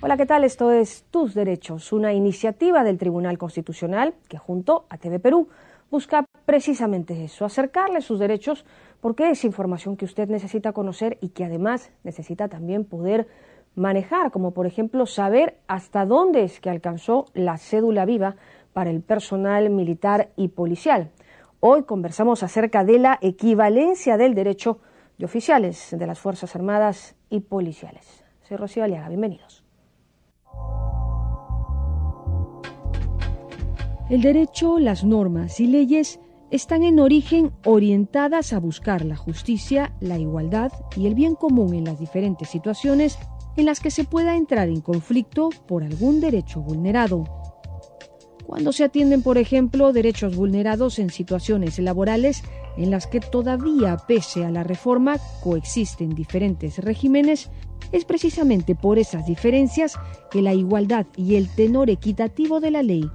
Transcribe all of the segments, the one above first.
Hola, ¿qué tal? Esto es Tus Derechos, una iniciativa del Tribunal Constitucional que junto a TV Perú busca precisamente eso, acercarle sus derechos, porque es información que usted necesita conocer y que además necesita también poder manejar, como por ejemplo saber hasta dónde es que alcanzó la cédula viva para el personal militar y policial. Hoy conversamos acerca de la equivalencia del derecho de oficiales de las Fuerzas Armadas y policiales. Soy Rocío Aliaga, bienvenidos. El derecho, las normas y leyes están en origen orientadas a buscar la justicia, la igualdad y el bien común en las diferentes situaciones en las que se pueda entrar en conflicto por algún derecho vulnerado. Cuando se atienden, por ejemplo, derechos vulnerados en situaciones laborales en las que todavía, pese a la reforma, coexisten diferentes regímenes, es precisamente por esas diferencias que la igualdad y el tenor equitativo de la ley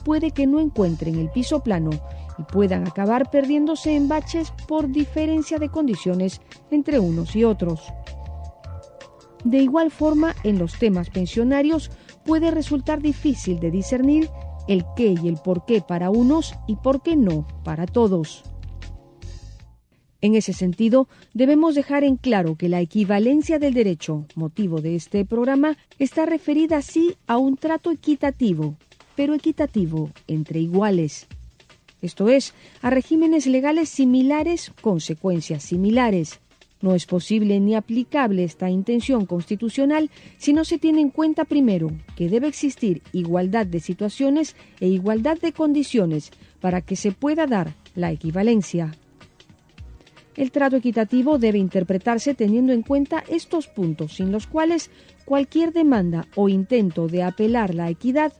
puede que no encuentren el piso plano y puedan acabar perdiéndose en baches por diferencia de condiciones entre unos y otros. De igual forma, en los temas pensionarios puede resultar difícil de discernir el qué y el por qué para unos y por qué no para todos. En ese sentido, debemos dejar en claro que la equivalencia del derecho, motivo de este programa, está referida sí a un trato equitativo, pero equitativo entre iguales. Esto es, a regímenes legales similares, consecuencias similares. No es posible ni aplicable esta intención constitucional si no se tiene en cuenta primero que debe existir igualdad de situaciones e igualdad de condiciones para que se pueda dar la equivalencia. El trato equitativo debe interpretarse teniendo en cuenta estos puntos, sin los cuales cualquier demanda o intento de apelar la equidad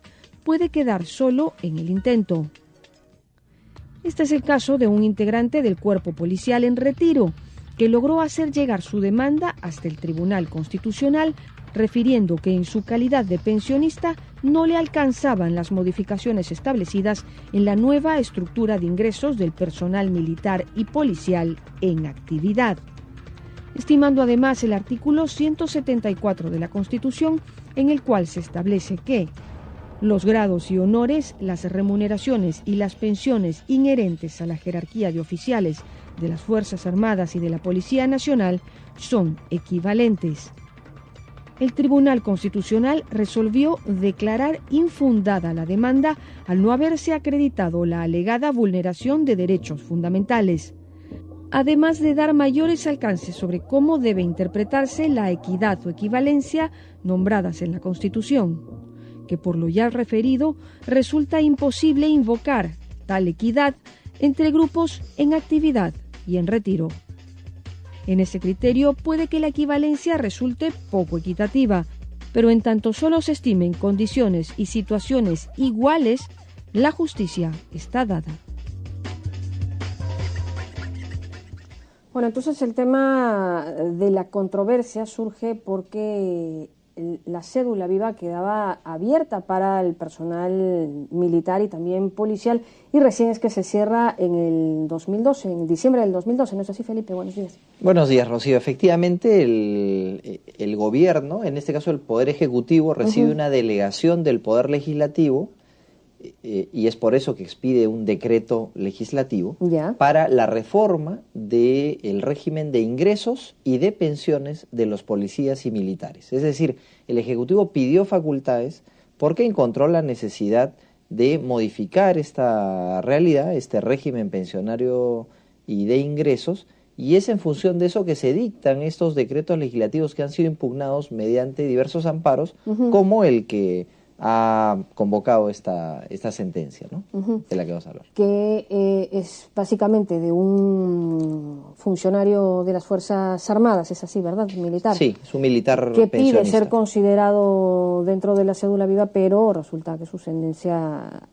puede quedar solo en el intento. Este es el caso de un integrante del cuerpo policial en retiro, que logró hacer llegar su demanda hasta el Tribunal Constitucional, refiriendo que en su calidad de pensionista no le alcanzaban las modificaciones establecidas en la nueva estructura de ingresos del personal militar y policial en actividad, estimando además el artículo 174 de la Constitución, en el cual se establece que los grados y honores, las remuneraciones y las pensiones inherentes a la jerarquía de oficiales de las Fuerzas Armadas y de la Policía Nacional son equivalentes. El Tribunal Constitucional resolvió declarar infundada la demanda al no haberse acreditado la alegada vulneración de derechos fundamentales, además de dar mayores alcances sobre cómo debe interpretarse la equidad o equivalencia nombradas en la Constitución, que por lo ya referido resulta imposible invocar tal equidad entre grupos en actividad y en retiro. En ese criterio puede que la equivalencia resulte poco equitativa, pero en tanto solo se estimen condiciones y situaciones iguales, la justicia está dada. Bueno, entonces el tema de la controversia surge porque la cédula viva quedaba abierta para el personal militar y también policial, y recién es que se cierra en el 2012, en diciembre del 2012, ¿no es así, Felipe? Buenos días. Buenos días, Rocío. Efectivamente, el gobierno, en este caso el Poder Ejecutivo, recibe una delegación del Poder Legislativo, y es por eso que expide un decreto legislativo para la reforma del régimen de ingresos y de pensiones de los policías y militares. Es decir, el Ejecutivo pidió facultades porque encontró la necesidad de modificar esta realidad, este régimen pensionario y de ingresos, y es en función de eso que se dictan estos decretos legislativos que han sido impugnados mediante diversos amparos, como el que ha convocado esta sentencia, ¿no? De la que vamos a hablar. Que es básicamente de un funcionario de las Fuerzas Armadas, es así, ¿verdad? Militar. Sí, es un militar que pensionista. pide ser considerado dentro de la cédula viva, pero resulta que su sentencia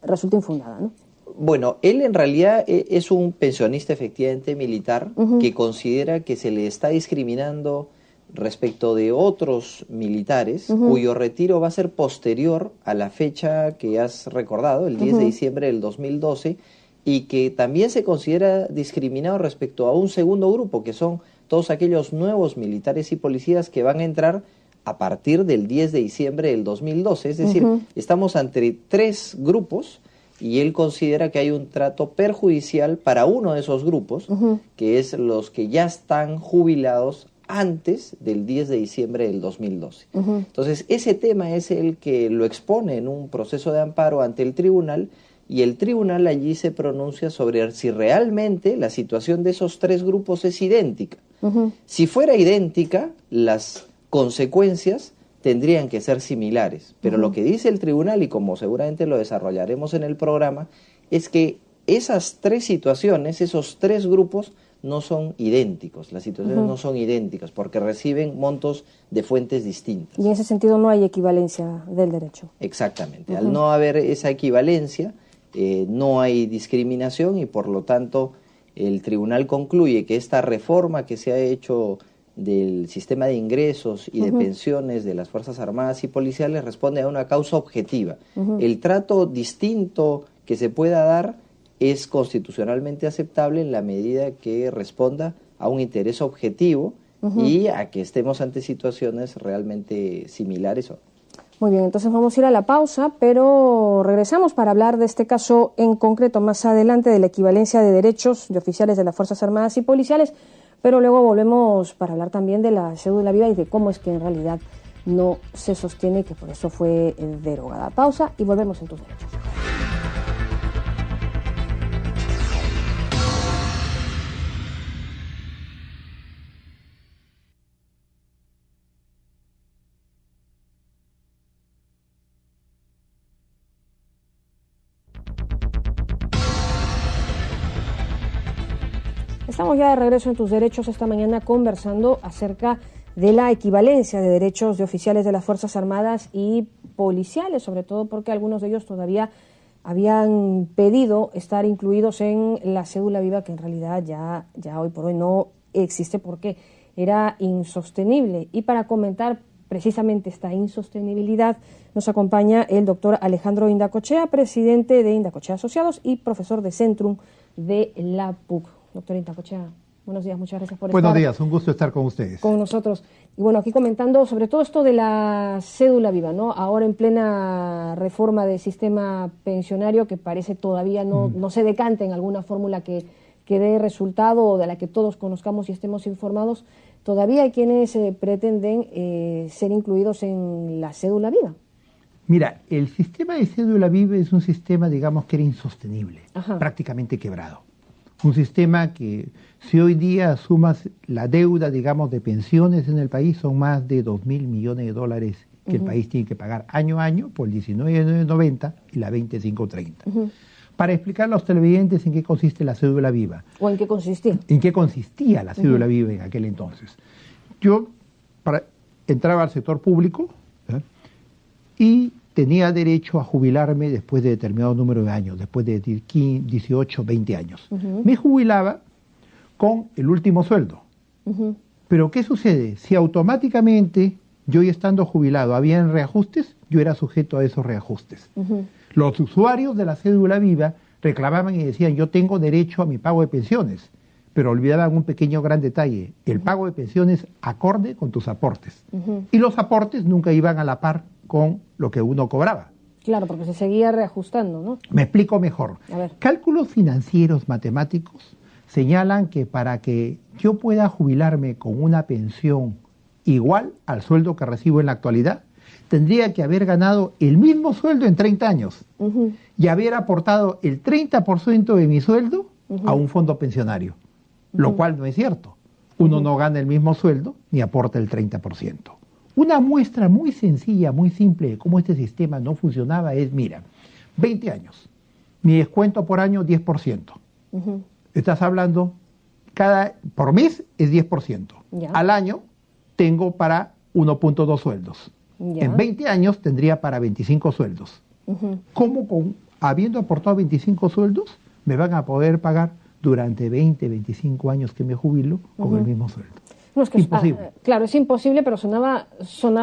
resulta infundada, ¿no? Bueno, él en realidad es un pensionista efectivamente militar que considera que se le está discriminando respecto de otros militares cuyo retiro va a ser posterior a la fecha que has recordado, el 10 de diciembre del 2012, y que también se considera discriminado respecto a un segundo grupo, que son todos aquellos nuevos militares y policías que van a entrar a partir del 10 de diciembre del 2012. Es decir, estamos ante 3 grupos y él considera que hay un trato perjudicial para uno de esos grupos, que es los que ya están jubilados antes del 10 de diciembre del 2012. Entonces, ese tema es el que lo expone en un proceso de amparo ante el tribunal, y el tribunal allí se pronuncia sobre si realmente la situación de esos 3 grupos es idéntica. Si fuera idéntica, las consecuencias tendrían que ser similares, pero lo que dice el tribunal, y como seguramente lo desarrollaremos en el programa, es que esas 3 situaciones, esos 3 grupos, no son idénticos, las situaciones no son idénticas, porque reciben montos de fuentes distintas. Y en ese sentido no hay equivalencia del derecho. Exactamente, al no haber esa equivalencia, no hay discriminación, y por lo tanto el tribunal concluye que esta reforma que se ha hecho del sistema de ingresos y de pensiones de las Fuerzas Armadas y Policiales responde a una causa objetiva. El trato distinto que se pueda dar es constitucionalmente aceptable en la medida que responda a un interés objetivo y a que estemos ante situaciones realmente similares. Muy bien, entonces vamos a ir a la pausa, pero regresamos para hablar de este caso en concreto más adelante, de la equivalencia de derechos de oficiales de las Fuerzas Armadas y Policiales, pero luego volvemos para hablar también de la cédula viva y de cómo es que en realidad no se sostiene, que por eso fue derogada. Pausa y volvemos en Tus Derechos. Estamos ya de regreso en Tus Derechos esta mañana conversando acerca de la equivalencia de derechos de oficiales de las Fuerzas Armadas y policiales, sobre todo porque algunos de ellos todavía habían pedido estar incluidos en la cédula viva, que en realidad ya hoy por hoy no existe porque era insostenible. Y para comentar precisamente esta insostenibilidad nos acompaña el doctor Alejandro Indacochea, presidente de Indacochea Asociados y profesor de Centrum de la PUC. Doctor Indacochea, buenos días, muchas gracias por estar. Buenos días, un gusto estar con ustedes. Con nosotros. Y bueno, aquí comentando sobre todo esto de la cédula viva, ¿no? Ahora en plena reforma del sistema pensionario, que parece todavía no se decanta en alguna fórmula que dé resultado o de la que todos conozcamos y estemos informados, todavía hay quienes pretenden ser incluidos en la cédula viva. Mira, el sistema de cédula viva es un sistema, digamos, que era insostenible, prácticamente quebrado. Un sistema que, si hoy día sumas la deuda, digamos, de pensiones en el país, son más de 2.000 millones de dólares que el país tiene que pagar año a año por el 19.990 y la 2530. Para explicarle a los televidentes en qué consiste la cédula viva. ¿O en qué consistía? En qué consistía la cédula viva en aquel entonces. Yo entraba al sector público y tenía derecho a jubilarme después de determinado número de años, después de 18, 20 años. Me jubilaba con el último sueldo. Pero ¿qué sucede? Si automáticamente yo ya estando jubilado habían reajustes, yo era sujeto a esos reajustes. Los usuarios de la cédula viva reclamaban y decían, yo tengo derecho a mi pago de pensiones, pero olvidaban un pequeño gran detalle, el pago de pensiones acorde con tus aportes. Y los aportes nunca iban a la par con lo que uno cobraba. Claro, porque se seguía reajustando, ¿no? Me explico mejor. A ver. Cálculos financieros matemáticos señalan que para que yo pueda jubilarme con una pensión igual al sueldo que recibo en la actualidad, tendría que haber ganado el mismo sueldo en 30 años y haber aportado el 30% de mi sueldo a un fondo pensionario, lo cual no es cierto. Uno no gana el mismo sueldo ni aporta el 30%. Una muestra muy sencilla, muy simple de cómo este sistema no funcionaba es, mira, 20 años, mi descuento por año 10%. Estás hablando, por mes es 10%. Ya. Al año tengo para 1.2 sueldos. Ya. En 20 años tendría para 25 sueldos. ¿Cómo habiendo aportado 25 sueldos me van a poder pagar durante 20, 25 años que me jubilo con el mismo sueldo? No, es que imposible. Claro, es imposible, pero sonaba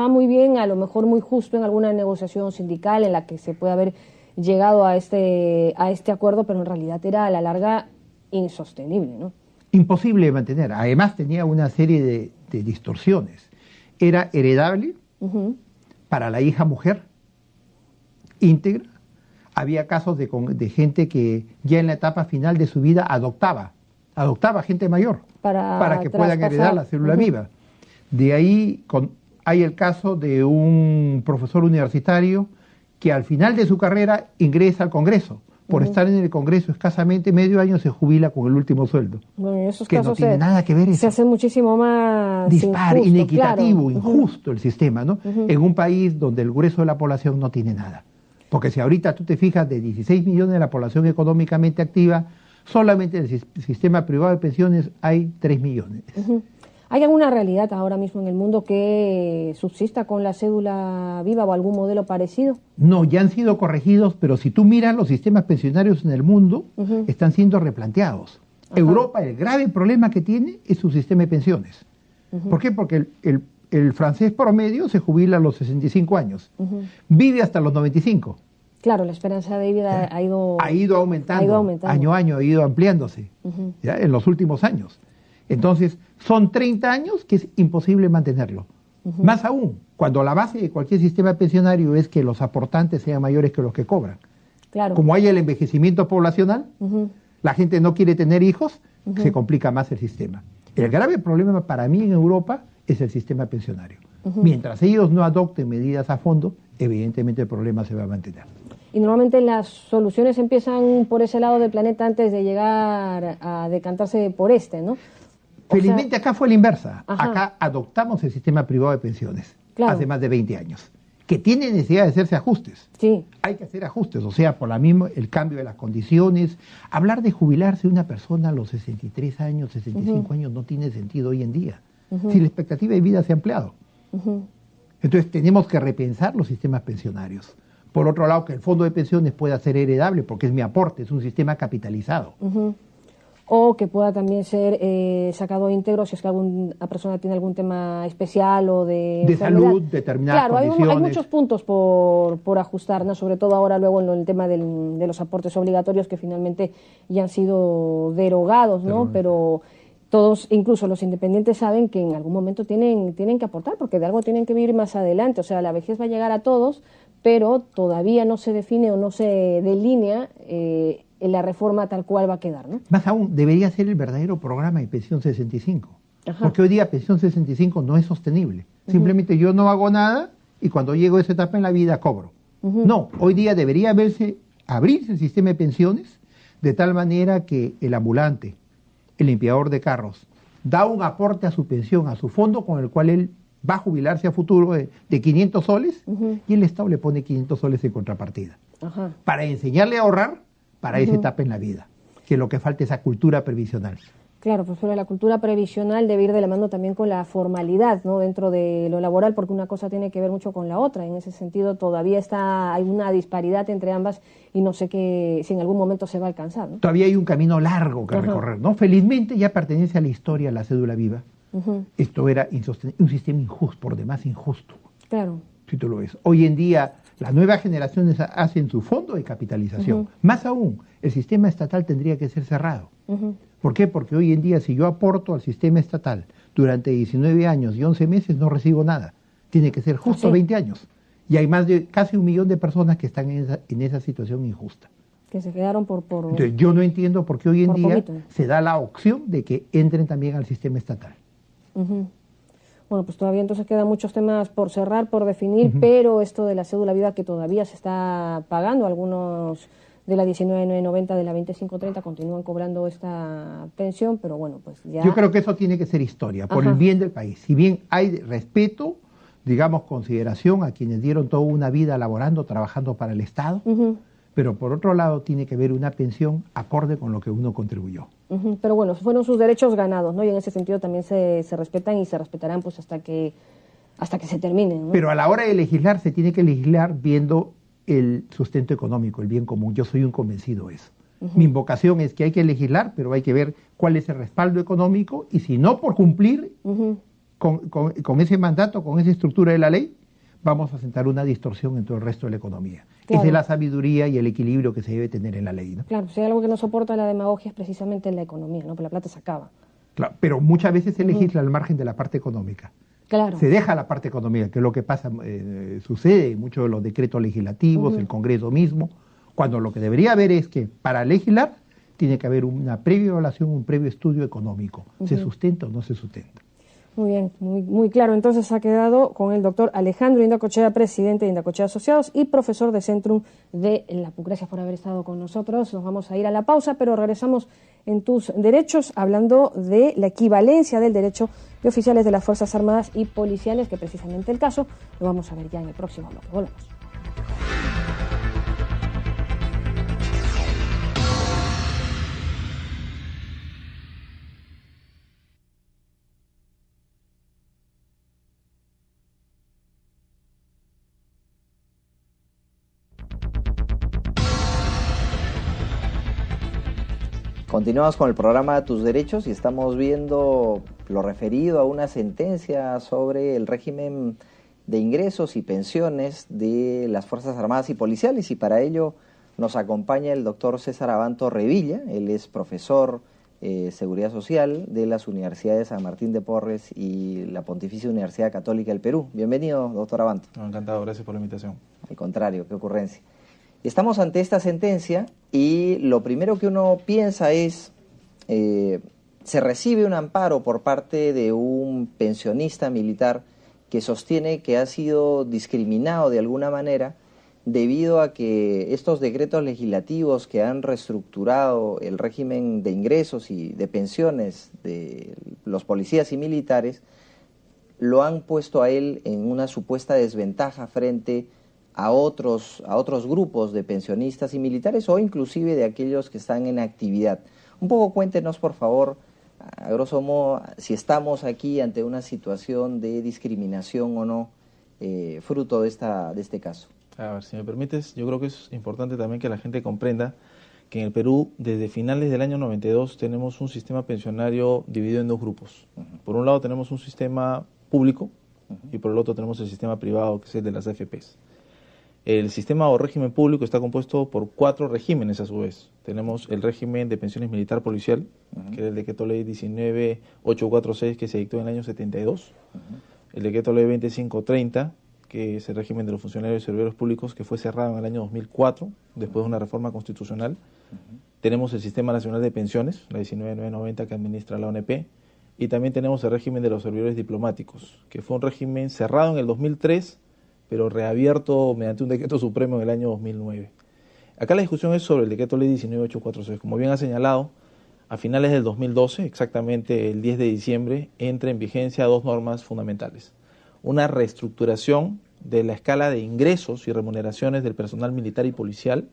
muy bien, a lo mejor muy justo en alguna negociación sindical en la que se puede haber llegado a este acuerdo, pero en realidad era a la larga insostenible, ¿no? Imposible de mantener. Además tenía una serie de distorsiones. Era heredable, Para la hija mujer, íntegra. Había casos de gente que ya en la etapa final de su vida adoptaba gente mayor para que puedan heredar la célula viva. De ahí hay el caso de un profesor universitario que al final de su carrera ingresa al Congreso. Por estar en el Congreso escasamente medio año se jubila con el último sueldo. Bueno, en esos que casos no tiene nada que ver eso. Se hace muchísimo más dispar, injusto, inequitativo, claro. injusto el sistema, ¿no? En un país donde el grueso de la población no tiene nada. Porque si ahorita tú te fijas, de 16 millones de la población económicamente activa, solamente en el sistema privado de pensiones hay 3 millones. ¿Hay alguna realidad ahora mismo en el mundo que subsista con la cédula viva o algún modelo parecido? No, ya han sido corregidos, pero si tú miras los sistemas pensionarios en el mundo, están siendo replanteados. Europa, el grave problema que tiene es su sistema de pensiones. ¿Por qué? Porque el francés promedio se jubila a los 65 años, vive hasta los 95. Claro, la esperanza de vida ha ido aumentando, año a año ha ido ampliándose ¿ya? En los últimos años. Entonces, son 30 años que es imposible mantenerlo. Más aún, cuando la base de cualquier sistema pensionario es que los aportantes sean mayores que los que cobran. Claro. Como hay el envejecimiento poblacional, la gente no quiere tener hijos, se complica más el sistema. El grave problema para mí en Europa es el sistema pensionario. Mientras ellos no adopten medidas a fondo, evidentemente el problema se va a mantener. Y normalmente las soluciones empiezan por ese lado del planeta antes de llegar a decantarse por ¿no? Felizmente acá fue la inversa. Acá adoptamos el sistema privado de pensiones hace más de 20 años, que tiene necesidad de hacerse ajustes. Sí. Hay que hacer ajustes, o sea, por la misma, el cambio de las condiciones. Hablar de jubilarse una persona a los 63 años, 65 años no tiene sentido hoy en día, si la expectativa de vida se ha ampliado. Entonces tenemos que repensar los sistemas pensionarios. Por otro lado, que el fondo de pensiones pueda ser heredable, porque es mi aporte, es un sistema capitalizado. O que pueda también ser sacado íntegro si es que alguna persona tiene algún tema especial o de salud, determinadas condiciones. Claro, hay muchos puntos por ajustar, ¿no? Sobre todo ahora luego en el tema de los aportes obligatorios que finalmente ya han sido derogados, ¿no? Pero todos, incluso los independientes, saben que en algún momento tienen que aportar, porque de algo tienen que vivir más adelante. O sea, la vejez va a llegar a todos, pero todavía no se define o no se delinea en la reforma tal cual va a quedar, ¿no? Más aún, debería ser el verdadero programa de Pensión 65. Porque hoy día Pensión 65 no es sostenible. Simplemente yo no hago nada y cuando llego a esa etapa en la vida cobro. No, hoy día debería abrirse el sistema de pensiones de tal manera que el ambulante, el limpiador de carros, da un aporte a su pensión, a su fondo con el cual él va a jubilarse a futuro de 500 soles y el Estado le pone 500 soles en contrapartida. Para enseñarle a ahorrar para esa etapa en la vida, que lo que falta es esa cultura previsional. Claro, pues pero la cultura previsional debe ir de la mano también con la formalidad, ¿no? Dentro de lo laboral, porque una cosa tiene que ver mucho con la otra. En ese sentido todavía hay una disparidad entre ambas y no sé si en algún momento se va a alcanzar, ¿no? Todavía hay un camino largo que recorrer, ¿no? Felizmente ya pertenece a la historia la cédula viva. Esto era un sistema injusto, por demás injusto. Claro. Si tú lo ves. Hoy en día las nuevas generaciones hacen su fondo de capitalización. Más aún, el sistema estatal tendría que ser cerrado. ¿Por qué? Porque hoy en día si yo aporto al sistema estatal durante 19 años y 11 meses no recibo nada. Tiene que ser justo 20 años. Y hay más de casi 1 millón de personas que están en esa situación injusta. Que se quedaron por Entonces, yo no entiendo por qué hoy en día poquito. Se da la opción de que entren también al sistema estatal. Bueno, pues todavía entonces quedan muchos temas por cerrar, por definir, pero esto de la cédula viva que todavía se está pagando, algunos de la 19.990, de la 25.30 continúan cobrando esta pensión, pero bueno, pues ya... Yo creo que eso tiene que ser historia, por el bien del país. Si bien hay respeto, digamos, consideración a quienes dieron toda una vida laborando, trabajando para el Estado, pero por otro lado tiene que haber una pensión acorde con lo que uno contribuyó. Pero bueno, fueron sus derechos ganados, ¿no? Y en ese sentido también se respetan y se respetarán pues hasta que se terminen, ¿no? Pero a la hora de legislar se tiene que legislar viendo el sustento económico, el bien común. Yo soy un convencido de eso. Mi invocación es que hay que legislar, pero hay que ver cuál es el respaldo económico y si no por cumplir con ese mandato, con esa estructura de la ley, vamos a sentar una distorsión en todo el resto de la economía. Esa es la sabiduría y el equilibrio que se debe tener en la ley, ¿no? Claro, si hay algo que no soporta la demagogia es precisamente en la economía, ¿no? Porque la plata se acaba. Claro, pero muchas veces se legisla al margen de la parte económica. Claro. Se deja la parte económica, que es lo que pasa, sucede en muchos de los decretos legislativos, el Congreso mismo, cuando lo que debería haber es que para legislar tiene que haber una previa evaluación, un previo estudio económico. ¿Se sustenta o no se sustenta? Muy bien, muy claro. Entonces ha quedado con el doctor Alejandro Indacochea, presidente de Indacochea Asociados y profesor de Centrum de la PUC. Gracias por haber estado con nosotros. Nos vamos a ir a la pausa, pero regresamos en Tus Derechos hablando de la equivalencia del derecho de oficiales de las Fuerzas Armadas y policiales, que precisamente el caso lo vamos a ver ya en el próximo bloque. Volvemos. Continuamos con el programa Tus Derechos y estamos viendo lo referido a una sentencia sobre el régimen de ingresos y pensiones de las Fuerzas Armadas y Policiales, y para ello nos acompaña el doctor César Abanto Revilla. Él es profesor Seguridad Social de las Universidades San Martín de Porres y la Pontificia Universidad Católica del Perú. Bienvenido, doctor Abanto. Encantado, gracias por la invitación. Al contrario, qué ocurrencia. Estamos ante esta sentencia y lo primero que uno piensa es, se recibe un amparo por parte de un pensionista militar que sostiene que ha sido discriminado de alguna manera debido a que estos decretos legislativos que han reestructurado el régimen de ingresos y de pensiones de los policías y militares lo han puesto a él en una supuesta desventaja frente a otros grupos de pensionistas y militares o inclusive de aquellos que están en actividad. Un poco cuéntenos, por favor, a grosso modo, si estamos aquí ante una situación de discriminación o no, fruto de este caso. A ver, si me permites, yo creo que es importante también que la gente comprenda que en el Perú, desde finales del año 92, tenemos un sistema pensionario dividido en dos grupos. Por un lado tenemos un sistema público y por el otro tenemos el sistema privado, que es el de las AFPs. El sistema o régimen público está compuesto por 4 regímenes a su vez. Tenemos el régimen de pensiones militar policial, que es el decreto ley 19846 que se dictó en el año 72. El decreto ley 2530, que es el régimen de los funcionarios y servidores públicos, que fue cerrado en el año 2004, después de una reforma constitucional. Tenemos el Sistema Nacional de Pensiones, la 19990 que administra la ONP. Y también tenemos el régimen de los servidores diplomáticos, que fue un régimen cerrado en el 2003, pero reabierto mediante un decreto supremo en el año 2009. Acá la discusión es sobre el decreto ley 19846. Como bien ha señalado, a finales del 2012, exactamente el 10 de diciembre, entra en vigencia 2 normas fundamentales. Una reestructuración de la escala de ingresos y remuneraciones del personal militar y policial,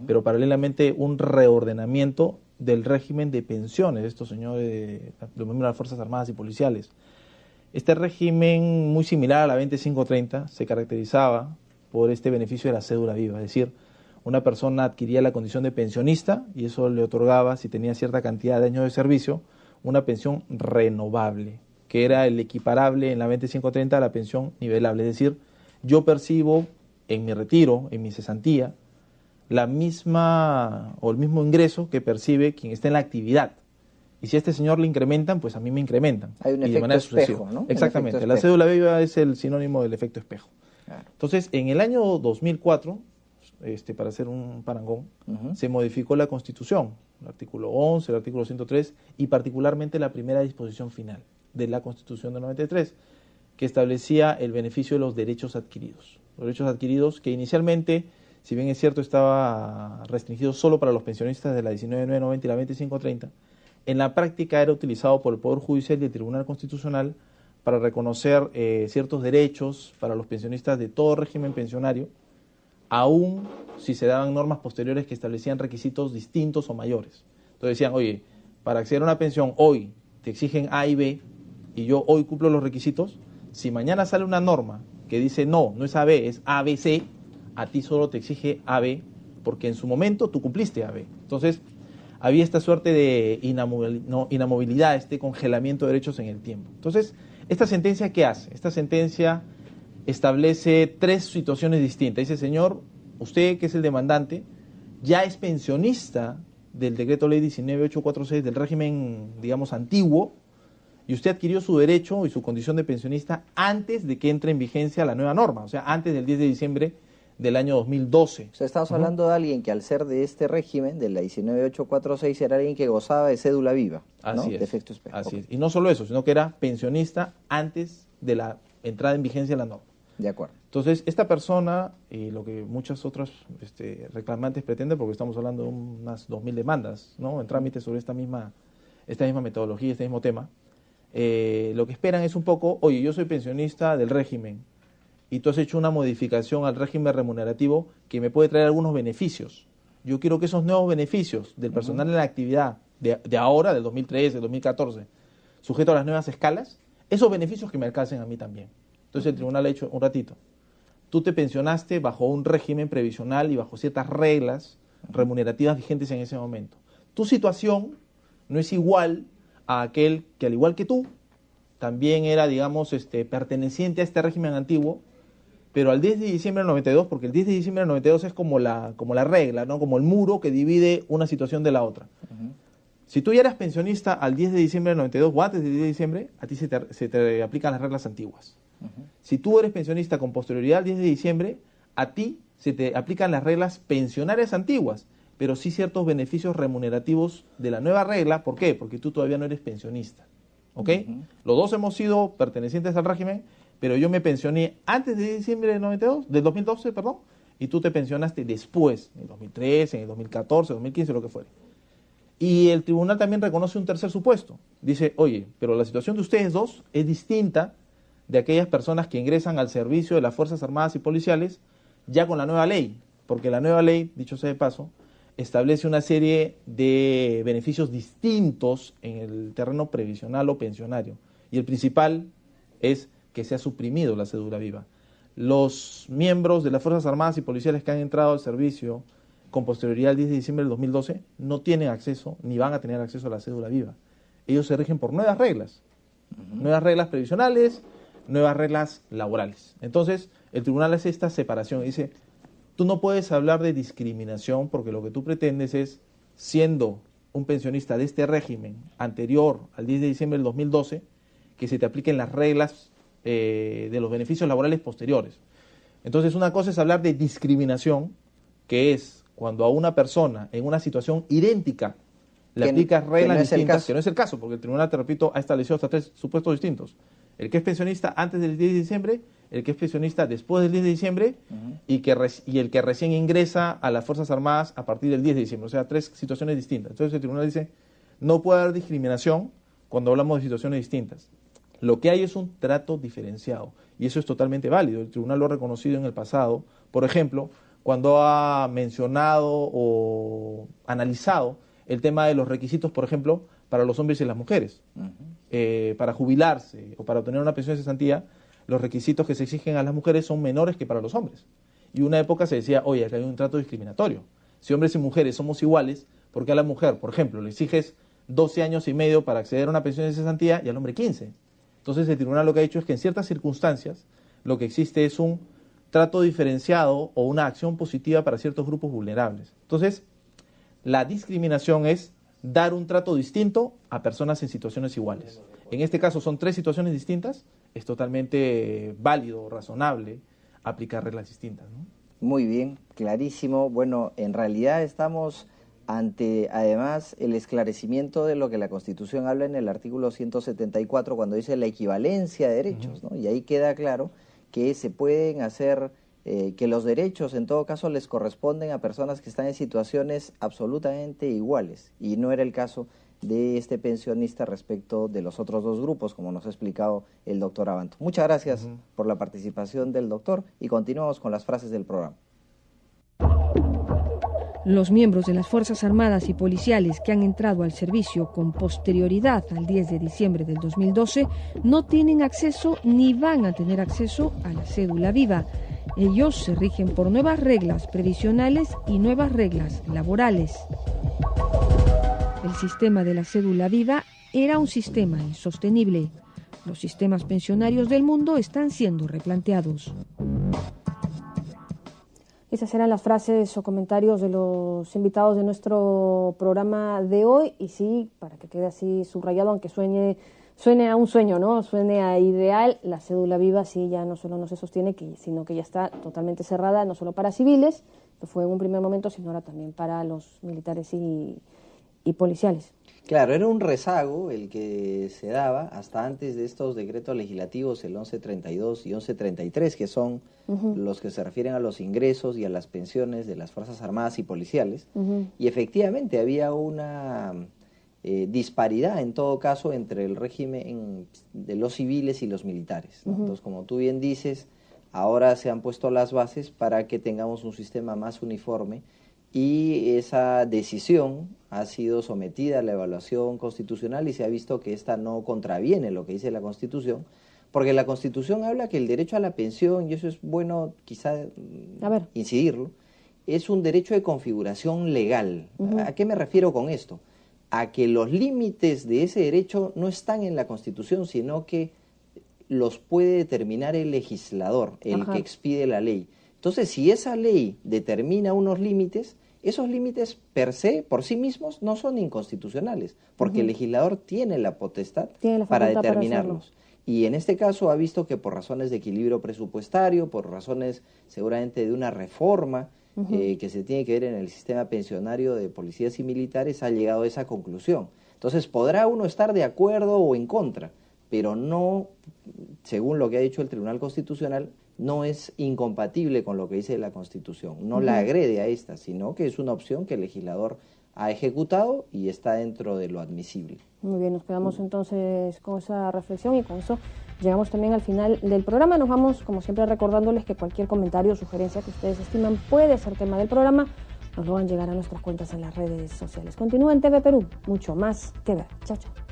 pero paralelamente un reordenamiento del régimen de pensiones de estos señores de los miembros de las Fuerzas Armadas y Policiales. Este régimen, muy similar a la 2530, se caracterizaba por este beneficio de la cédula viva, es decir, una persona adquiría la condición de pensionista y eso le otorgaba, si tenía cierta cantidad de años de servicio, una pensión renovable, que era el equiparable en la 2530 a la pensión nivelable, es decir, yo percibo en mi retiro, en mi cesantía, la misma o el mismo ingreso que percibe quien está en la actividad. Y si a este señor le incrementan, pues a mí me incrementan. Hay un y efecto espejo, ¿no? Exactamente, la cédula viva es el sinónimo del efecto espejo. Claro. Entonces, en el año 2004, para hacer un parangón, se modificó la Constitución, el artículo 11, el artículo 103, y particularmente la primera disposición final de la Constitución del 93, que establecía el beneficio de los derechos adquiridos. Los derechos adquiridos que inicialmente, si bien es cierto, estaba restringido solo para los pensionistas de la 19990 y la 2530, en la práctica era utilizado por el Poder Judicial y el Tribunal Constitucional para reconocer ciertos derechos para los pensionistas de todo régimen pensionario, aun si se daban normas posteriores que establecían requisitos distintos o mayores. Entonces decían, oye, para acceder a una pensión hoy te exigen A y B, y yo hoy cumplo los requisitos, si mañana sale una norma que dice no es AB, es ABC, a ti solo te exige AB, porque en su momento tú cumpliste AB. Entonces, había esta suerte de inamovilidad, este congelamiento de derechos en el tiempo. Entonces, ¿esta sentencia qué hace? Esta sentencia establece 3 situaciones distintas. Dice, señor, usted que es el demandante, ya es pensionista del decreto ley 19846 del régimen, digamos, antiguo, y usted adquirió su derecho y su condición de pensionista antes de que entre en vigencia la nueva norma, o sea, antes del 10 de diciembre del año 2012. O sea, estamos hablando de alguien que al ser de este régimen, de la 19846, era alguien que gozaba de cédula viva, ¿no? Así es. De efecto espejo. Así es. Y no solo eso, sino que era pensionista antes de la entrada en vigencia de la norma. De acuerdo. Entonces, esta persona, y lo que muchos otros reclamantes pretenden, porque estamos hablando de unas 2.000 demandas, ¿no?, en trámite sobre esta misma metodología, este mismo tema, lo que esperan es un poco, oye, yo soy pensionista del régimen, y tú has hecho una modificación al régimen remunerativo que me puede traer algunos beneficios. Yo quiero que esos nuevos beneficios del personal en la actividad de ahora, del 2013, 2014, sujeto a las nuevas escalas, esos beneficios que me alcancen a mí también. Entonces el tribunal ha dicho un ratito, tú te pensionaste bajo un régimen previsional y bajo ciertas reglas remunerativas vigentes en ese momento. Tu situación no es igual a aquel que, al igual que tú, también era, digamos, perteneciente a este régimen antiguo, pero al 10 de diciembre del 92, porque el 10 de diciembre del 92 es como la regla, ¿no?, como el muro que divide una situación de la otra. Si tú ya eras pensionista al 10 de diciembre del 92 o antes del 10 de diciembre, a ti se te aplican las reglas antiguas. Si tú eres pensionista con posterioridad al 10 de diciembre, a ti se te aplican las reglas pensionarias antiguas, pero sí ciertos beneficios remunerativos de la nueva regla. ¿Por qué? Porque tú todavía no eres pensionista. ¿Ok? Los dos hemos sido pertenecientes al régimen, pero yo me pensioné antes de diciembre del 2012, y tú te pensionaste después, en el 2013, en el 2014, 2015, lo que fuere. Y el tribunal también reconoce un tercer supuesto. Dice, oye, pero la situación de ustedes dos es distinta de aquellas personas que ingresan al servicio de las Fuerzas Armadas y Policiales ya con la nueva ley, porque la nueva ley, dicho sea de paso, establece una serie de beneficios distintos en el terreno previsional o pensionario. Y el principal es que se ha suprimido la cédula viva. Los miembros de las Fuerzas Armadas y Policiales que han entrado al servicio con posterioridad al 10 de diciembre del 2012 no tienen acceso, ni van a tener acceso a la cédula viva. Ellos se rigen por nuevas reglas previsionales, nuevas reglas laborales. Entonces, el tribunal hace esta separación y dice, tú no puedes hablar de discriminación porque lo que tú pretendes es, siendo un pensionista de este régimen anterior al 10 de diciembre del 2012, que se te apliquen las reglas de los beneficios laborales posteriores. Entonces, una cosa es hablar de discriminación, que es cuando a una persona en una situación idéntica le aplicas reglas distintas, que no es el caso, porque el tribunal, te repito, ha establecido hasta 3 supuestos distintos. El que es pensionista antes del 10 de diciembre, el que es pensionista después del 10 de diciembre y el que recién ingresa a las Fuerzas Armadas a partir del 10 de diciembre. O sea, 3 situaciones distintas. Entonces el tribunal dice, no puede haber discriminación cuando hablamos de situaciones distintas. Lo que hay es un trato diferenciado y eso es totalmente válido. El tribunal lo ha reconocido en el pasado. Por ejemplo, cuando ha mencionado o analizado el tema de los requisitos, por ejemplo, para los hombres y las mujeres. Para jubilarse o para obtener una pensión de cesantía, los requisitos que se exigen a las mujeres son menores que para los hombres. Y una época se decía, oye, acá hay un trato discriminatorio. Si hombres y mujeres somos iguales, ¿por qué a la mujer, por ejemplo, le exiges 12 años y medio para acceder a una pensión de cesantía y al hombre 15? Entonces el tribunal lo que ha dicho es que en ciertas circunstancias lo que existe es un trato diferenciado o una acción positiva para ciertos grupos vulnerables. Entonces, la discriminación es dar un trato distinto a personas en situaciones iguales. En este caso son 3 situaciones distintas, es totalmente válido, razonable aplicar reglas distintas, ¿no? Muy bien, clarísimo. Bueno, en realidad estamos ante, además, el esclarecimiento de lo que la Constitución habla en el artículo 174 cuando dice la equivalencia de derechos, ¿no? Y ahí queda claro que se pueden hacer, que los derechos en todo caso les corresponden a personas que están en situaciones absolutamente iguales, y no era el caso de este pensionista respecto de los otros 2 grupos, como nos ha explicado el doctor Abanto. Muchas gracias por la participación del doctor y continuamos con las frases del programa. Los miembros de las Fuerzas Armadas y Policiales que han entrado al servicio con posterioridad al 10 de diciembre del 2012 no tienen acceso ni van a tener acceso a la cédula viva. Ellos se rigen por nuevas reglas previsionales y nuevas reglas laborales. El sistema de la cédula viva era un sistema insostenible. Los sistemas pensionarios del mundo están siendo replanteados. Esas eran las frases o comentarios de los invitados de nuestro programa de hoy, y sí, para que quede así subrayado, aunque suene suene a un sueño, ¿no? Suene a ideal, la cédula viva sí ya no solo no se sostiene, sino que ya está totalmente cerrada, no solo para civiles, que fue en un primer momento, sino ahora también para los militares y policiales. Claro, era un rezago el que se daba hasta antes de estos decretos legislativos, el 1132 y 1133, que son los que se refieren a los ingresos y a las pensiones de las Fuerzas Armadas y policiales. Y efectivamente había una disparidad, en todo caso, entre el régimen de los civiles y los militares, ¿no? Entonces, como tú bien dices, ahora se han puesto las bases para que tengamos un sistema más uniforme, y esa decisión ha sido sometida a la evaluación constitucional y se ha visto que esta no contraviene lo que dice la Constitución, porque la Constitución habla que el derecho a la pensión, y eso es bueno quizá incidirlo, es un derecho de configuración legal. ¿A qué me refiero con esto? A que los límites de ese derecho no están en la Constitución, sino que los puede determinar el legislador, el que expide la ley. Entonces, si esa ley determina unos límites, esos límites per se, por sí mismos, no son inconstitucionales, porque el legislador tiene la potestad para determinarlos. Y en este caso ha visto que por razones de equilibrio presupuestario, por razones seguramente de una reforma que se tiene que ver en el sistema pensionario de policías y militares, ha llegado a esa conclusión. Entonces, podrá uno estar de acuerdo o en contra, pero no, según lo que ha dicho el Tribunal Constitucional, no es incompatible con lo que dice la Constitución, no la agrede a esta, sino que es una opción que el legislador ha ejecutado y está dentro de lo admisible. Muy bien, nos quedamos entonces con esa reflexión y con eso llegamos también al final del programa. Nos vamos, como siempre, recordándoles que cualquier comentario o sugerencia que ustedes estiman puede ser tema del programa, nos lo van a llegar a nuestras cuentas en las redes sociales. Continúa en TV Perú, mucho más que ver. Chao, chao.